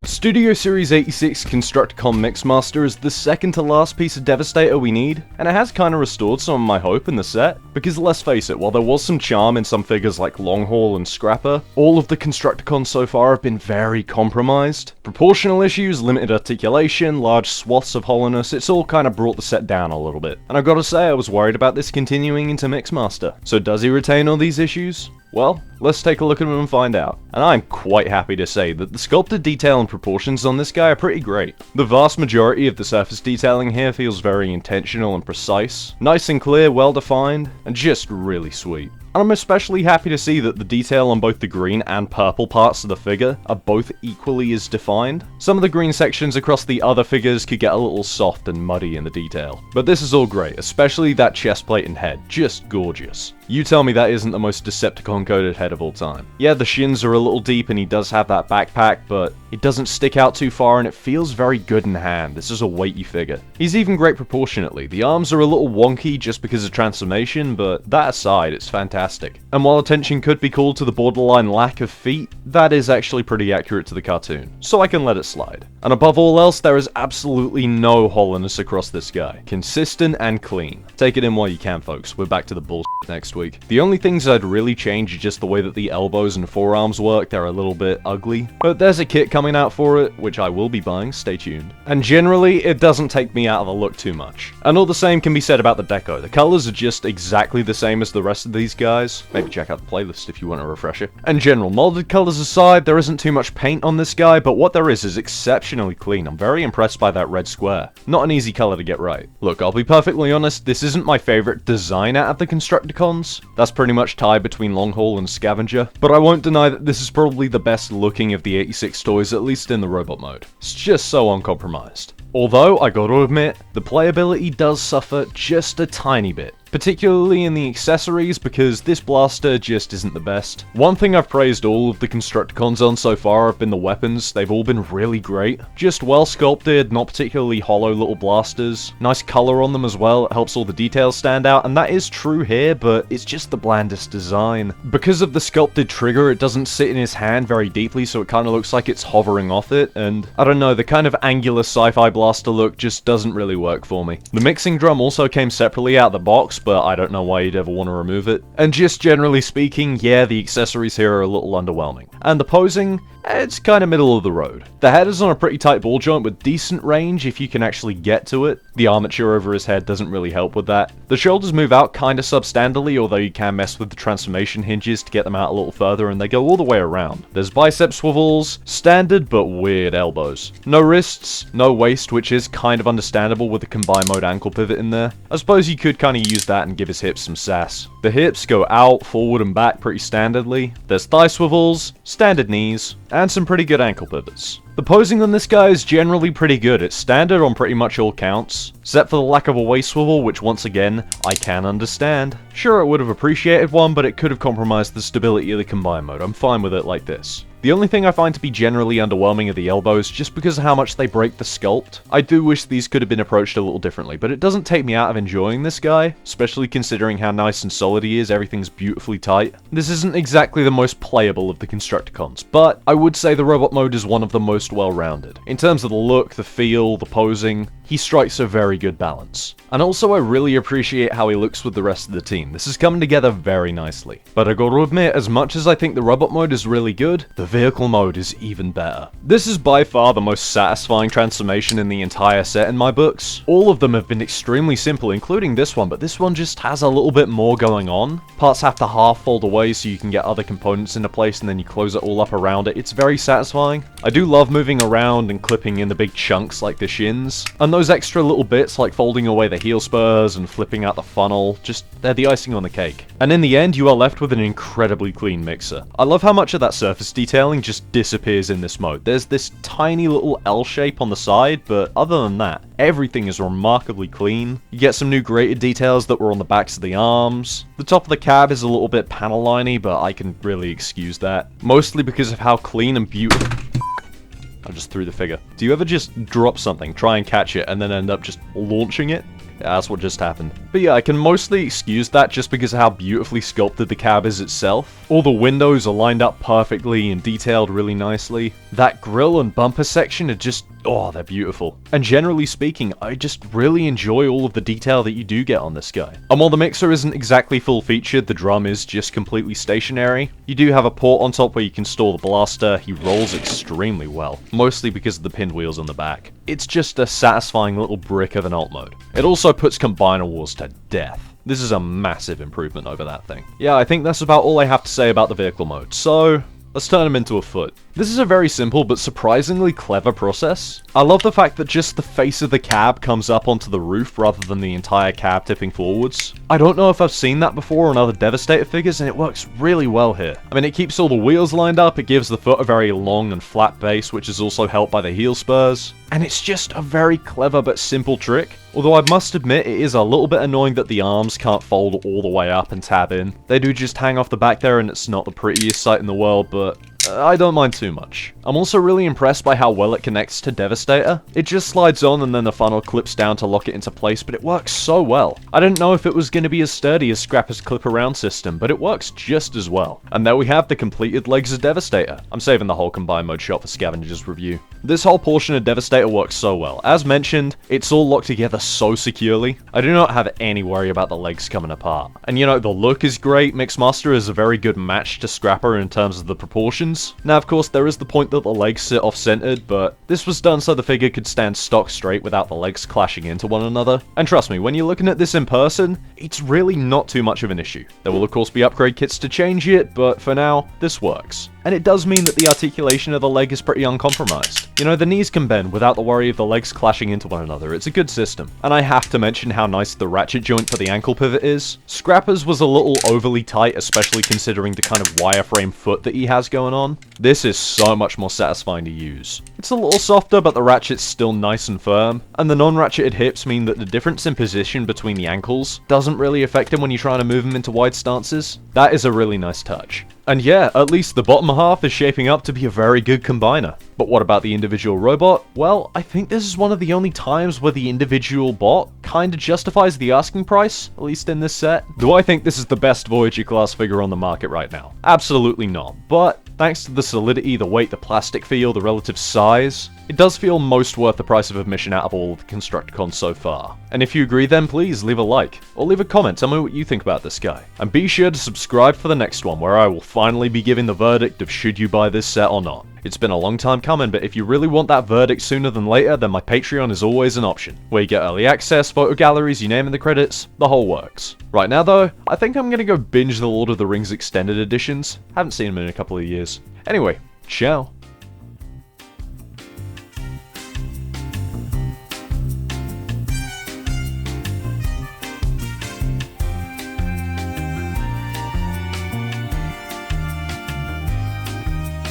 Studio Series 86 Constructicon Mixmaster is the second to last piece of Devastator we need, and it has kinda restored some of my hope in the set, because let's face it, while there was some charm in some figures like Longhaul and Scrapper, all of the Constructicons so far have been very compromised. Proportional issues, limited articulation, large swaths of hollowness, it's all kinda brought the set down a little bit. And I've gotta say, I was worried about this continuing into Mixmaster. So does he retain all these issues? Well, let's take a look at him and find out. And I'm quite happy to say that the sculpted detail and proportions on this guy are pretty great. The vast majority of the surface detailing here feels very intentional and precise, nice and clear, well defined, and just really sweet. And I'm especially happy to see that the detail on both the green and purple parts of the figure are both equally as defined. Some of the green sections across the other figures could get a little soft and muddy in the detail. But this is all great, especially that chest plate and head, just gorgeous. You tell me that isn't the most Decepticon-coded head of all time. Yeah, the shins are a little deep and he does have that backpack, but it doesn't stick out too far and it feels very good in hand. This is a weighty figure. He's even great proportionately. The arms are a little wonky just because of transformation, but that aside, it's fantastic. And while attention could be called to the borderline lack of feet, that is actually pretty accurate to the cartoon, so I can let it slide. And above all else, there is absolutely no hollowness across this guy. Consistent and clean. Take it in while you can, folks. We're back to the bullshit next week. The only things I'd really change are just the way that the elbows and forearms work. They're a little bit ugly. But there's a kit coming out for it, which I will be buying, stay tuned. And generally, it doesn't take me out of the look too much. And all the same can be said about the deco. The colors are just exactly the same as the rest of these guys. Maybe check out the playlist if you want a refresher. And general molded colors aside, there isn't too much paint on this guy, but what there is exceptionally clean. I'm very impressed by that red square. Not an easy color to get right. Look, I'll be perfectly honest, this isn't my favorite design out of the Constructicons. That's pretty much tied between Longhaul and Scavenger, but I won't deny that this is probably the best looking of the 86 toys, at least in the robot mode. It's just so uncompromised. Although, I gotta admit, the playability does suffer just a tiny bit. Particularly in the accessories, because this blaster just isn't the best. One thing I've praised all of the Constructicons on so far have been the weapons. They've all been really great. Just well sculpted, not particularly hollow little blasters. Nice color on them as well, it helps all the details stand out, and that is true here, but it's just the blandest design. Because of the sculpted trigger, it doesn't sit in his hand very deeply, so it kind of looks like it's hovering off it, and I don't know, the kind of angular sci-fi blaster look just doesn't really work for me. The mixing drum also came separately out of the box, but I don't know why you'd ever want to remove it. And just generally speaking, yeah, the accessories here are a little underwhelming. And the posing, it's kind of middle of the road. The head is on a pretty tight ball joint with decent range if you can actually get to it. The armature over his head doesn't really help with that. The shoulders move out kind of substandardly, although you can mess with the transformation hinges to get them out a little further, and they go all the way around. There's bicep swivels, standard but weird elbows. No wrists, no waist, which is kind of understandable with the combined mode ankle pivot in there. I suppose you could kind of use that and give his hips some sass. The hips go out, forward and back pretty standardly. There's thigh swivels, standard knees, and some pretty good ankle pivots. The posing on this guy is generally pretty good. It's standard on pretty much all counts, except for the lack of a waist swivel, which once again, I can understand. Sure, I would have appreciated one, but it could have compromised the stability of the combined mode. I'm fine with it like this. The only thing I find to be generally underwhelming are the elbows, just because of how much they break the sculpt. I do wish these could have been approached a little differently, but it doesn't take me out of enjoying this guy, especially considering how nice and solid he is, everything's beautifully tight. This isn't exactly the most playable of the Constructicons, but I would say the robot mode is one of the most well-rounded. In terms of the look, the feel, the posing, he strikes a very good balance. And also I really appreciate how he looks with the rest of the team. This is coming together very nicely. But I gotta admit, as much as I think the robot mode is really good, the vehicle mode is even better. This is by far the most satisfying transformation in the entire set in my books. All of them have been extremely simple, including this one, but this one just has a little bit more going on. Parts have to half fold away so you can get other components into place and then you close it all up around it. It's very satisfying. I do love moving around and clipping in the big chunks like the shins. And those extra little bits like folding away the heel spurs and flipping out the funnel, just they're the icing on the cake. And in the end, you are left with an incredibly clean mixer. I love how much of that surface detailing just disappears in this mode. There's this tiny little L shape on the side, but other than that, everything is remarkably clean. You get some new grated details that were on the backs of the arms. The top of the cab is a little bit panel liney, but I can really excuse that. Mostly because of how clean and beautiful... I just threw the figure. Do you ever just drop something, try and catch it, and then end up just launching it? Yeah, that's what just happened. But yeah, I can mostly excuse that just because of how beautifully sculpted the cab is itself. All the windows are lined up perfectly and detailed really nicely. That grille and bumper section are just, oh, they're beautiful. And generally speaking, I just really enjoy all of the detail that you do get on this guy. And while the mixer isn't exactly full-featured, the drum is just completely stationary. You do have a port on top where you can store the blaster. He rolls extremely well, mostly because of the pinned wheels on the back. It's just a satisfying little brick of an alt mode. It also puts Combiner Wars to death. This is a massive improvement over that thing. Yeah, I think that's about all I have to say about the vehicle mode, so let's turn him into a foot. This is a very simple but surprisingly clever process. I love the fact that just the face of the cab comes up onto the roof rather than the entire cab tipping forwards. I don't know if I've seen that before on other Devastator figures, and it works really well here. I mean, it keeps all the wheels lined up, it gives the foot a very long and flat base, which is also helped by the heel spurs. And it's just a very clever but simple trick. Although I must admit, it is a little bit annoying that the arms can't fold all the way up and tab in. They do just hang off the back there, and it's not the prettiest sight in the world, but I don't mind too much. I'm also really impressed by how well it connects to Devastator. It just slides on and then the funnel clips down to lock it into place, but it works so well. I didn't know if it was going to be as sturdy as Scrapper's clip around system, but it works just as well. And there we have the completed legs of Devastator. I'm saving the whole combined mode shot for Scavenger's review. This whole portion of Devastator works so well. As mentioned, it's all locked together so securely. I do not have any worry about the legs coming apart. And you know, the look is great. Mixmaster is a very good match to Scrapper in terms of the proportions. Now, of course, there is the point that the legs sit off-centered, but this was done so the figure could stand stock straight without the legs clashing into one another. And trust me, when you're looking at this in person, it's really not too much of an issue. There will of course be upgrade kits to change it, but for now, this works. And it does mean that the articulation of the leg is pretty uncompromised. You know, the knees can bend without the worry of the legs clashing into one another. It's a good system. And I have to mention how nice the ratchet joint for the ankle pivot is. Scrapper's was a little overly tight, especially considering the kind of wireframe foot that he has going on. This is so much more satisfying to use. It's a little softer, but the ratchet's still nice and firm. And the non-ratcheted hips mean that the difference in position between the ankles doesn't really affect him when you're trying to move him into wide stances. That is a really nice touch. And yeah, at least the bottom half is shaping up to be a very good combiner. But what about the individual robot? Well, I think this is one of the only times where the individual bot kinda justifies the asking price, at least in this set. Do I think this is the best Voyager class figure on the market right now? Absolutely not. But thanks to the solidity, the weight, the plastic feel, the relative size, it does feel most worth the price of admission out of all of the Constructicons so far. And if you agree, then please leave a like, or leave a comment, tell me what you think about this guy. And be sure to subscribe for the next one, where I will finally be giving the verdict of should you buy this set or not. It's been a long time coming, but if you really want that verdict sooner than later, then my Patreon is always an option, where you get early access, photo galleries, you name it, the credits, the whole works. Right now though, I think I'm gonna go binge the Lord of the Rings extended editions. Haven't seen them in a couple of years. Anyway, ciao.